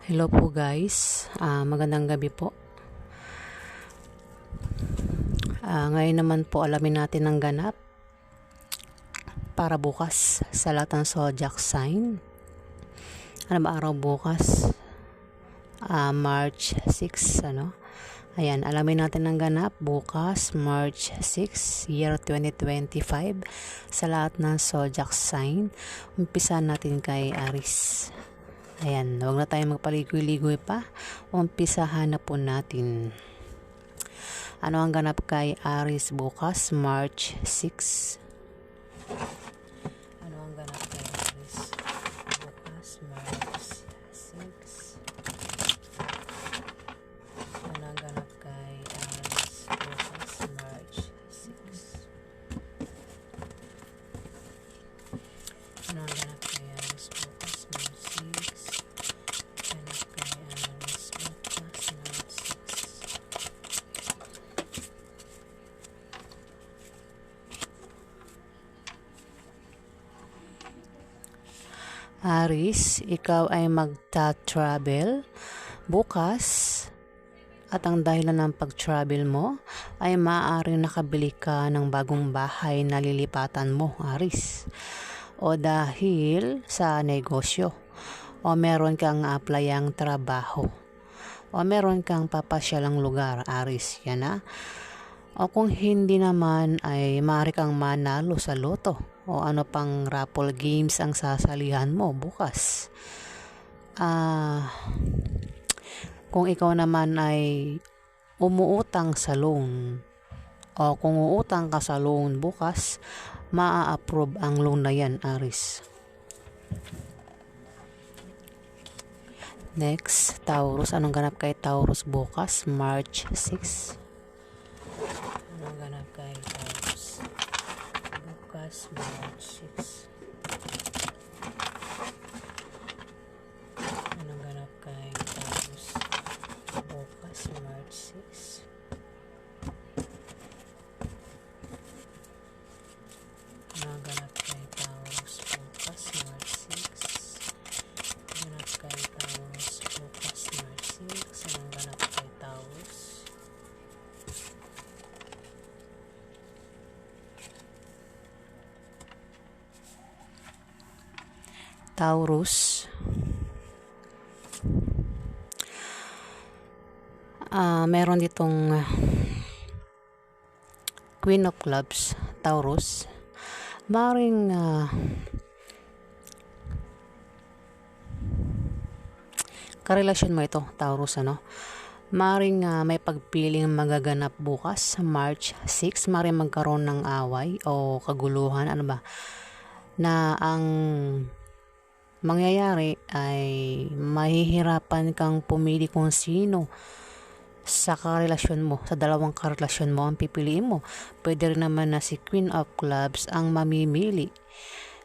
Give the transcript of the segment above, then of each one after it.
Hello po guys, magandang gabi po. Ngayon naman po alamin natin ang ganap para bukas sa lahat ng zodiac sign. Ano ba araw bukas? March 6, Ayan, alamin natin ang ganap bukas, March 6, year 2025 sa lahat ng zodiac sign. Umpisa natin kay Aries. Ayan, huwag na tayong magpaligoy-ligoy pa. Umpisahan na po natin. Ano ang ganap kay Aries bukas, March 6? Ano ang ganap kay Aries bukas, March 6? Ano ang ganap kay Aries bukas, March 6? Ano ang ganap kay Aries bukas, March 6? Ganap kay Aries bukas, March 6. Aries, ikaw ay magta-travel bukas at ang dahilan ng pag-travel mo ay maaaring nakabili ka ng bagong bahay na lilipatan mo, Aries. O dahil sa negosyo, o meron kang applyang trabaho, o meron kang papasyalang lugar, Aries, yan na. O kung hindi naman ay maaari kang manalo sa loto o ano pang raffle games ang sasalihan mo bukas. Kung ikaw naman ay umuutang sa loan o kung uutang ka sa loan bukas, maa-approve ang loan na yan, Aries. Next, Taurus. Anong ganap kay Taurus bukas, March 6? Anong ganap kay Taurus bukas, March 6? Anong ganap kay Taurus bukas, March 6? Anong ganap kay Taurus bukas, March 6? Ganap kay Taurus bukas, March 6? Anong ganap kay Taurus? Taurus, meron ditong Queen of Clubs, Taurus. Maring karelasyon mo ito, Taurus, maring may pagpiling magaganap bukas, March 6. Maring magkaroon ng away o kaguluhan, na ang mangyayari ay mahihirapan kang pumili kung sino sa karelasyon mo, sa dalawang karelasyon mo ang pipiliin mo. Pwede rin naman na si Queen of Clubs ang mamimili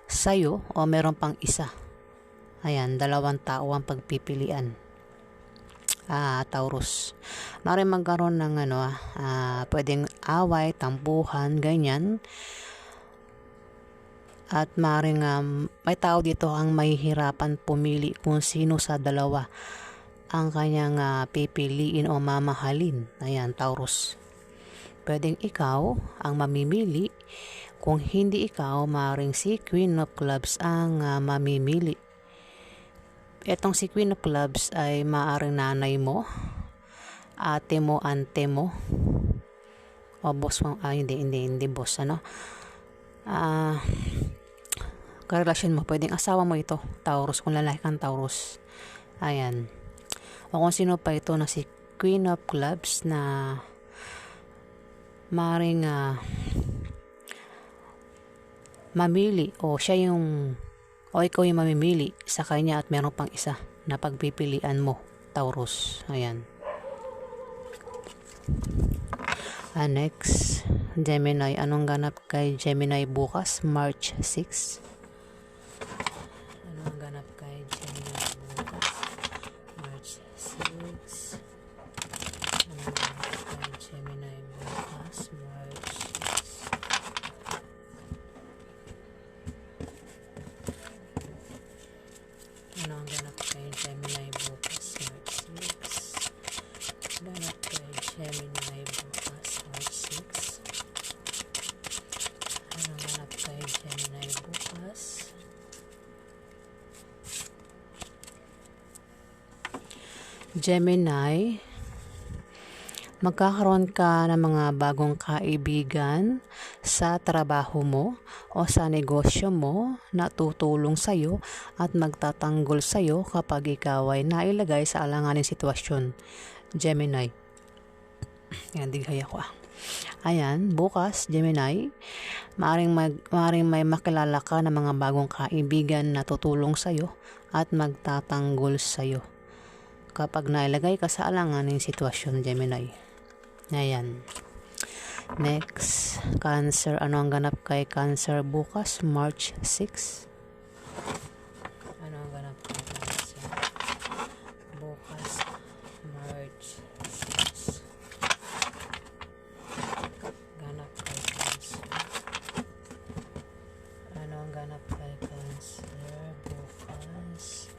sa'yo o meron pang isa. Ayan, dalawang tao ang pagpipilian. Taurus. Maaaring magkaroon ng pwedeng away, tampuhan, ganyan. At maaaring may tao dito ang mahihirapan pumili kung sino sa dalawa ang kanyang pipiliin o mamahalin. Ayan, Taurus. Pwedeng ikaw ang mamimili. Kung hindi ikaw, maaaring si Queen of Clubs ang mamimili. Etong si Queen of Clubs ay maaaring nanay mo, ate mo, ante mo, o boss mo. Hindi boss, karelasyon mo, pwedeng asawa mo ito, Taurus, kung lalaki kang Taurus. Ayan. O kung sino pa ito na si Queen of Clubs na maaaring mamili o ikaw yung mamimili sa kanya at meron pang isa na pagpipilian mo, Taurus. Ayan. Next, Gemini. Anong ganap kay Gemini bukas, March 6? Anong ganap kay Gemini bukas, March 6? Anong ganap kay Gemini bukas, March 6? Anong ganap kay Gemini bukas, Gemini, magkakaroon ka ng mga bagong kaibigan sa trabaho mo o sa negosyo mo na tutulong sa'yo at magtatanggol sa'yo kapag ikaw ay nailagay sa alanganing sitwasyon. Gemini. Ayan, dighay ako Ayan, bukas, Gemini, maaring may makilala ka ng mga bagong kaibigan na tutulong sa'yo at magtatanggol sa'yo kapag nailagay ka sa alanganing sitwasyon, Gemini. Ayan. Next, Cancer. Ano ang ganap kay Cancer bukas, March 6? Ano ang ganap kay Cancer bukas, March 6? Ganap kay Cancer. Ano ang ganap kay Cancer bukas?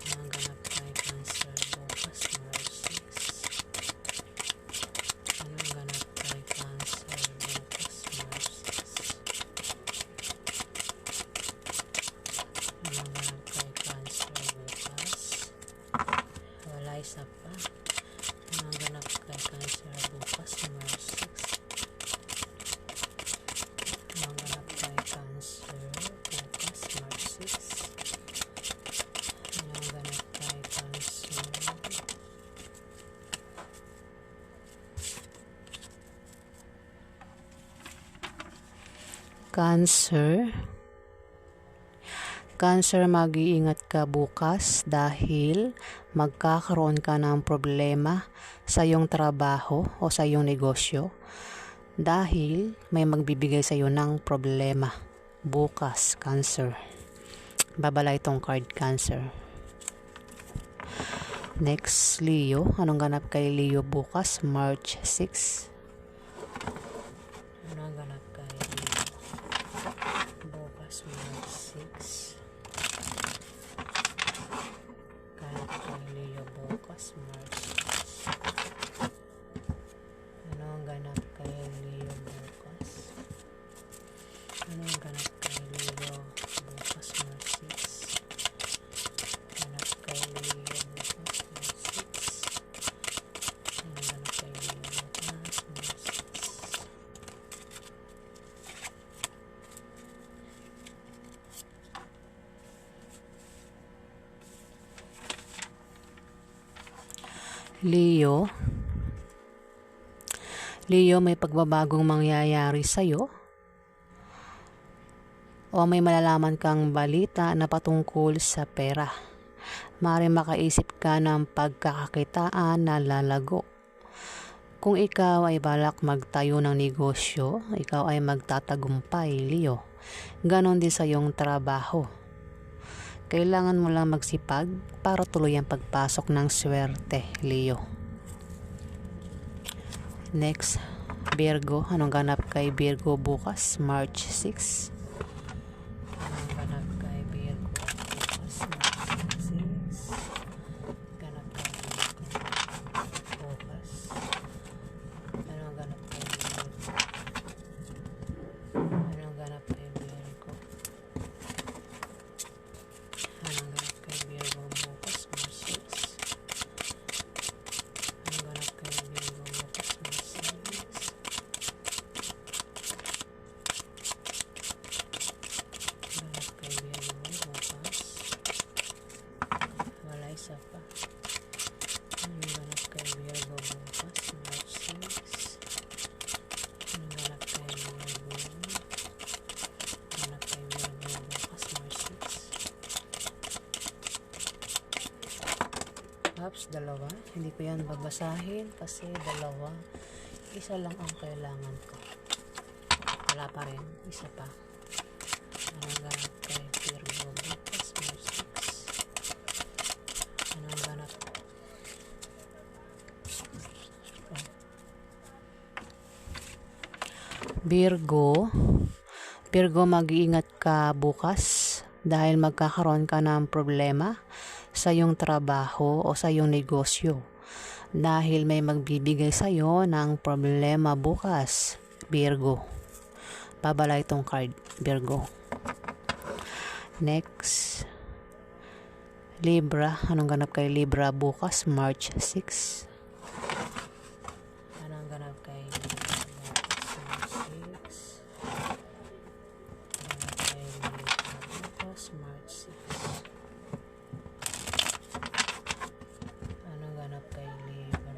Ano ang ganap kay Cancer bukas, March 6? Ano ang ganap kay Cancer bukas, March 6? Ano ang ganap kay Cancer bukas? Wala, isa pa. Ano ang ganap kay Cancer bukas, March 6? Ano ang ganap kay Cancer bukas, March 6? Ano ang ganap kay Cancer? Cancer, mag-iingat ka bukas dahil magkakaroon ka ng problema sa iyong trabaho o sa iyong negosyo dahil may magbibigay sa iyo ng problema bukas, Cancer. Babala itong card, Cancer. Next, Leo. Anong ganap kay Leo bukas, March 6? Ano ang ganap kay Leo bukas, March 6? Ganap kay Leo bukas, March 6. Ano ang ganap kay Leo bukas? Ano ang ganap kay Leo bukas, March 6? Ganap kay Leo bukas, March 6. Ano ang ganap kay Leo bukas, March 6? Leo, may pagbabagong mangyayari sa'yo o may malalaman kang balita na patungkol sa pera. Maaaring makaisip ka ng pagkakakitaan na lalago. Kung ikaw ay balak magtayo ng negosyo, ikaw ay magtatagumpay, Leo. Ganon din sa iyong trabaho. Kailangan mo lang magsipag para tuloy ang pagpasok ng swerte, Leo. Next, Virgo. Anong ganap kay Virgo bukas, March 6? Anong ganap kay Virgo bukas, March 6? Ganap kay Virgo bukas. Anong ganap kay Virgo? Anong ganap kay Virgo? Anong ganap kay Virgo bukas, March 6? Anong ganap kay Virgo bukas, March 6? Ganap kay Virgo bukas. Wala, isa pa. Anong ganap kay Virgo bukas, March 6? Anong ganap kay Virgo? Ganap kay Virgo bukas, March 6. Oops, dalawa. Hindi ko yan babasahin kasi dalawa. Isa lang ang kailangan ko. Wala pa rin. Isa pa. Anong ganap kay Virgo bukas, March 6? Anong ganap? Virgo, mag-iingat ka bukas dahil magkakaroon ka ng problema sa iyong trabaho o sa iyong negosyo dahil may magbibigay sa iyo ng problema bukas, Virgo. Babala itong card, Virgo. Next, Libra, anong ganap kay Libra bukas, March 6? Anong ganap kay Libra bukas, March 6? Ganap kay Libra bukas, March 6. Anong ganap kay Libra?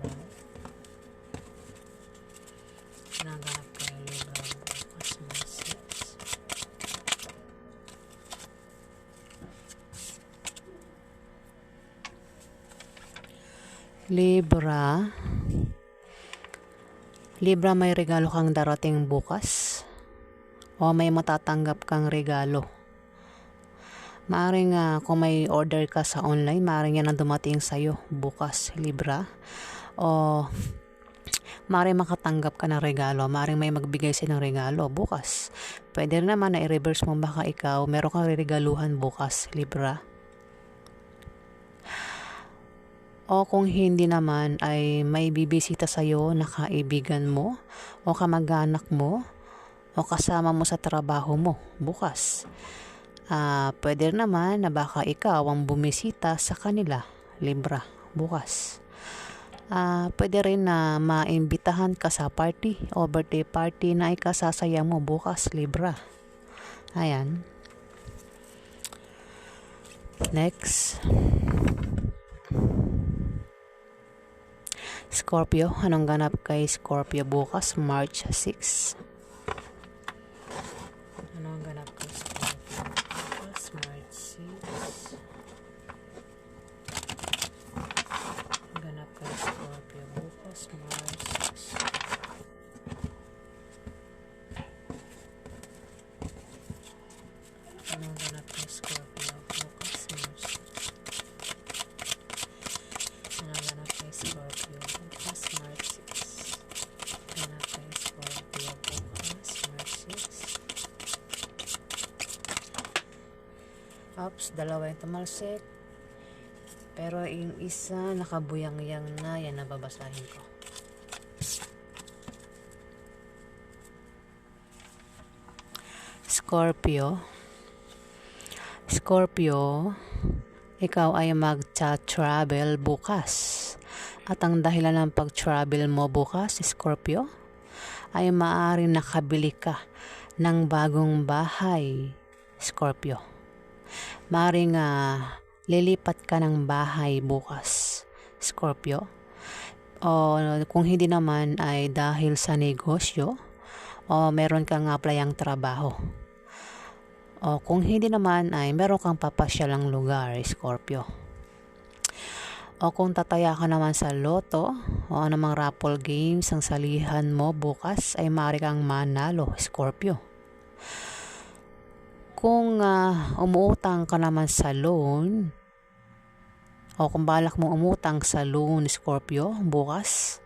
Anong ganap kay Libra bukas, March 6? Libra, may regalo kang darating bukas o may matatanggap kang regalo. Maaring kung may order ka sa online, maaring yan ang dumating sa'yo bukas, Libra. O maaring makatanggap ka ng regalo, maaring may magbigay sa'yo ng regalo bukas. Pwede rin naman na i-reverse mo, baka ikaw meron kang regaluhan bukas, Libra. O kung hindi naman ay may bibisita sa'yo na kaibigan mo o kamag-anak mo o kasama mo sa trabaho mo bukas. Pwede naman na baka ikaw ang bumisita sa kanila, Libra, bukas. Pwede rin na maimbitahan ka sa party o birthday party na ikasasaya mo bukas, Libra. Ayan. Next. Scorpio, anong ganap kay Scorpio bukas, March 6? Anong ganap kay Scorpio bukas, March 6? Ganap kay Scorpio bukas, March 6. Anong ganap kay Scorpio bukas, March 6? Anong ganap kay Scorpio bukas, March 6? Ganap kay Scorpio bukas, March 6. Oops, dalawa yung tumalsik. Pero yung isa nakabuyang-yang na, yan nababasahin ko. Scorpio, ikaw ay mag-travel bukas. At ang dahilan ng pag-travel mo bukas, Scorpio, ay maaaring nakabili ka ng bagong bahay, Scorpio. Maaaring lilipat ka ng bahay bukas, Scorpio. O kung hindi naman ay dahil sa negosyo o meron kang applyang trabaho. O kung hindi naman ay meron kang papasyalang lugar, Scorpio. O kung tataya ka naman sa loto o anumang raffle games ang salihan mo bukas, ay maaari kang manalo, Scorpio. Kung umuutang ka naman sa loan o kung balak mong umutang sa loan, Scorpio, bukas,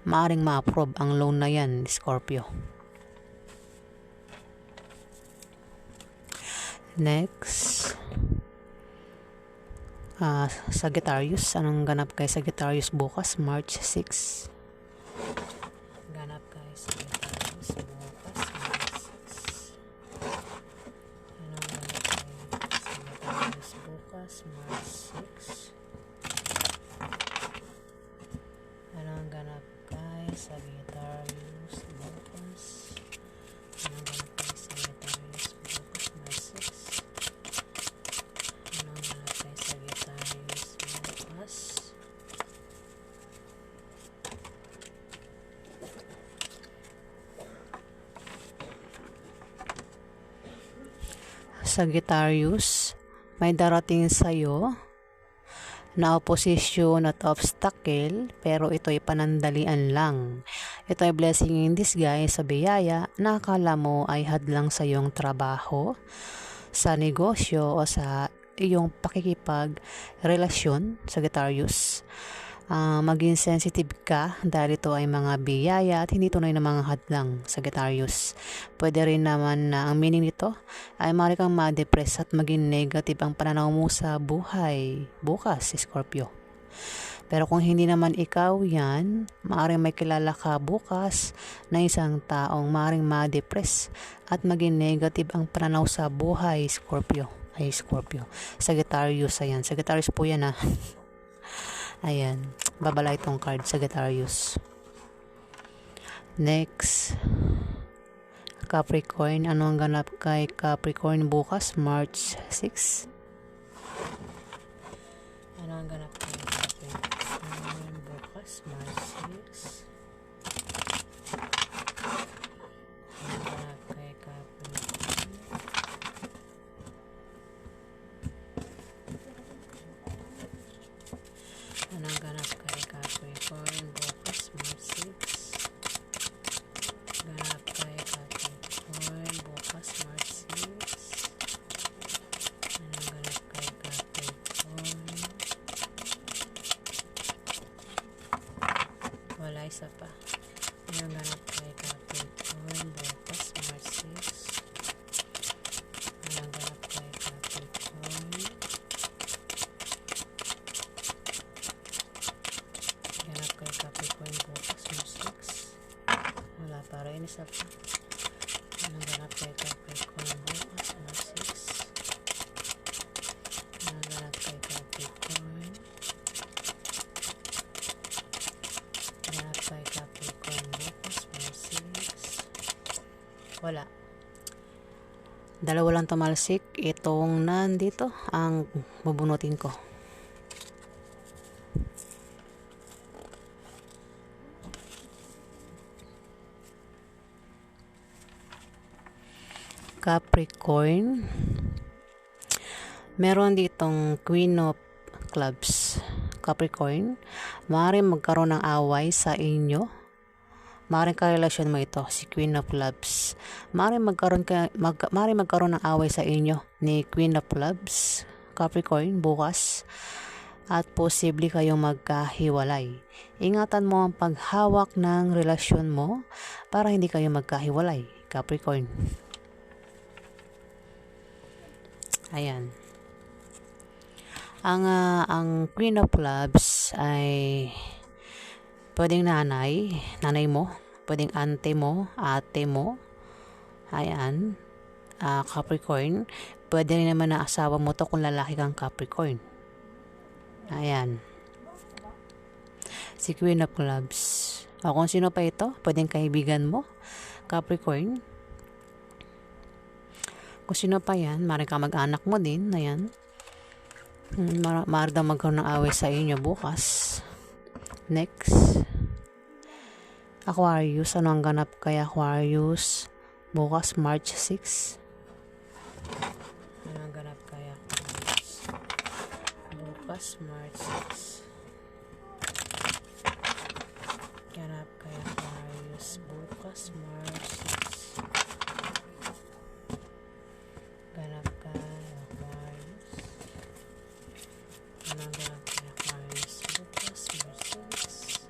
maaaring ma-approve ang loan na yan, Scorpio. Next, Sagittarius, anong ganap kay Sagittarius bukas, March 6? Ganap kay Sagittarius bukas, March 6. Anong ganap kay Sagittarius bukas, March 6? Anong ganap kay Sagittarius bukas? Anong ganap kay Sagittarius bukas, March 6? Anong ganap kay Sagittarius bukas? Sagittarius, may darating sa'yo na opposition at obstacle, pero ito ay panandalian lang. Ito ay blessing in disguise sa biyaya na akala mo ay hadlang sa iyong trabaho, sa negosyo o sa iyong pakikipag-relasyon, Sagittarius. Maging sensitive ka dahil ito ay mga biyaya at hindi tunay na mga hadlang, Sagittarius. Pwede rin naman na ang meaning nito ay maaari kang ma-depress at maging negative ang pananaw mo sa buhay bukas, Scorpio. Pero kung hindi naman ikaw yan, maaaring may kilala ka bukas na isang taong maaaring ma-depress at maging negative ang pananaw sa buhay, Scorpio. ay Scorpio. Sagittarius, ayan. Sagittarius po yan Ayan. Babala itong card, Sagittarius. Next, Capricorn. Ano ang ganap kay Capricorn bukas, March 6? Ano ang ganap kay Capricorn bukas, March 6? Anong ganap kay Capricorn bukas, March 6? Ganap kay Capricorn bukas, March 6. Anong ganap kay Capricorn? Wala, isa pa. Anong ganap kay Capricorn bukas, March 6? Anong ganap kay Capricorn? Ganap kay Capricorn bukas, March 6. Wala pa rin, isa pa. Anong ganap kay Capricorn bukas, March 6? Anong ganap kay Capricorn? Ganap kay Capricorn bukas, March 6. Wala. Dalawa lang tumalsik. Itong nandito ang bubunutin ko. Capricorn. Meron ditong Queen of Clubs. Capricorn, maaaring magkaroon ng away sa inyo. Maaaring karelasyon mo ito, si Queen of Clubs. Maaaring magkaroon ng away sa inyo ni Queen of Clubs, Capricorn, bukas. At posible kayong magkahiwalay. Ingatan mo ang paghawak ng relasyon mo para hindi kayo magkahiwalay, Capricorn. Ayan. Ang Queen of Clubs ay pwedeng nanay mo, pwedeng ante mo, ate mo. Ayan. Capricorn. Pwede rin naman na asawa mo to kung lalaki kang Capricorn. Ayan. Si Queen of Clubs. O kung sino pa ito, pwedeng kaibigan mo, Capricorn. Kung sino pa yan, maaaring ka mag-anak mo din. Ayan. Maaari daw magkaroon ng away sa inyo bukas. Next, Aquarius. Ano ang ganap kay Aquarius bukas, March 6? Ano ang ganap kay Aquarius bukas, March 6? Ganap kay Aquarius bukas, March 6. Ganap kay Aquarius. Anong ganap kay Aquarius bukas, March 6?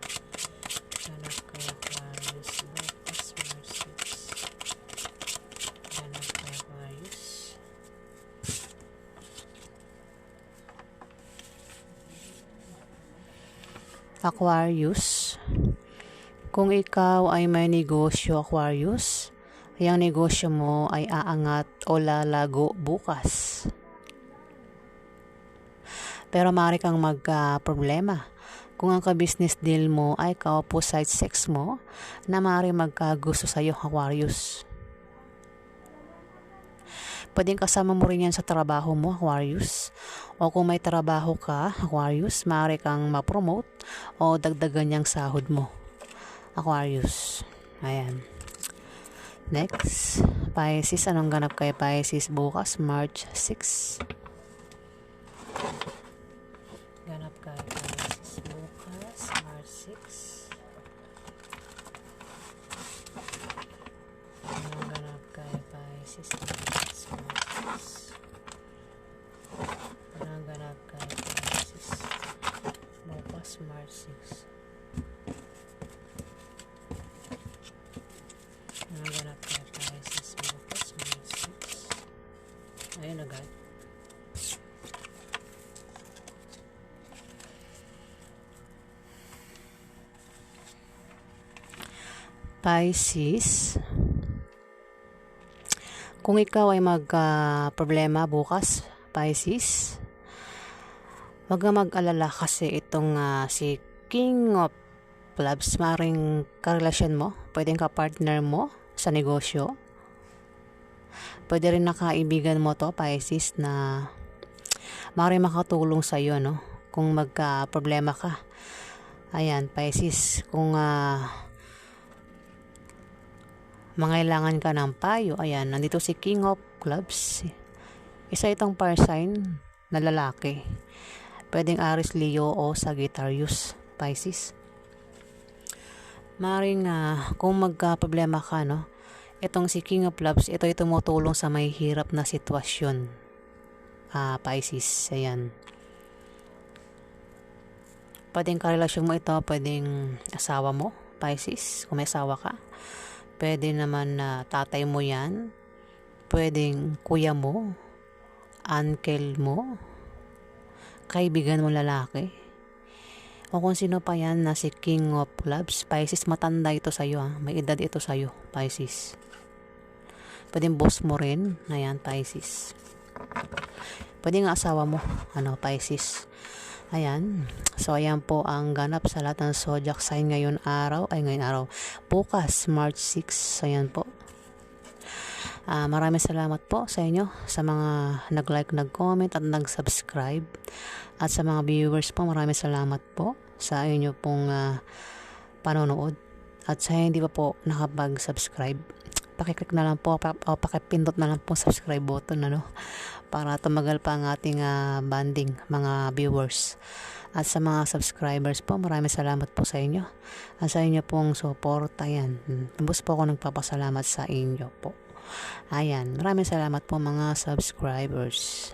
Ganap kay Aquarius bukas, March 6. Ganap kay Aquarius. Aquarius. Kung ikaw ay may negosyo, Aquarius, yung negosyo mo ay aangat o lalago bukas. Pero maaari kang magka-problema kung ang ka-business deal mo ay ka-opposite sex mo na maaari magkagusto sa'yo, Aquarius. Pwedeng kasama mo rin yan sa trabaho mo, Aquarius. O kung may trabaho ka, Aquarius, maaari kang ma-promote o dagdagan niyang sahod mo, Aquarius. Ayan. Next, Pisces. Anong ganap kay Pisces bukas, March 6? Ganap kay Pisces bukas, March 6. Anong ganap kay Pisces bukas, March 6? Anong ganap kay Pisces bukas, March 6? Anong ganap kay Pisces bukas, March 6? Ayun agad. Pisces. Kung ikaw ay problema bukas, Pisces. Huwag ka mag-alala kasi itong si King of Clubs, maring karelasyon mo, pwedeng ka-partner mo sa negosyo. Pwede rin na kaibigan mo to, Pisces, na maring makatulong sa iyo, no? Kung magka-problema ka. Ayan, Pisces, kung mangailangan ka ng payo, ayan, nandito si King of Clubs. Isa itong fire sign na lalaki. Pwedeng Aries, Leo o Sagittarius, Pisces. Maring kung magka-problema ka, no? Itong si King of Clubs, ito ay tumutulong sa may hirap na sitwasyon. Pisces, ayan. Pwedeng karelasyon mo ito, pwedeng asawa mo, Pisces, kung may asawa ka. Pwede naman tatay mo yan. Pwedeng kuya mo, uncle mo, kaibigan mo lalaki. O kung sino pa yan na si King of Clubs, Pisces, matanda ito sa'yo. May edad ito sa'yo, Pisces. Pwedeng boss mo rin. Ayan, Pisces. Pwede nga asawa mo, Pisces. Ayan. So, ayan po ang ganap sa lahat ng zodiac sign ngayong araw. Bukas, March 6. Ayan po. Maraming salamat po sa inyo, sa mga nag-like, nag-comment at nag-subscribe. At sa mga viewers po, maraming salamat po sa inyo pong panonood. At sa hindi pa po nakapag-subscribe, pakiclick na lang po o pakipindot na lang po subscribe button, para tumagal pa ang ating banding, mga viewers. At sa mga subscribers po, maraming salamat po sa inyo. At sa inyo pong support, ayan. Lubos po ako nagpapasalamat sa inyo po. Ayan, maraming salamat po mga subscribers.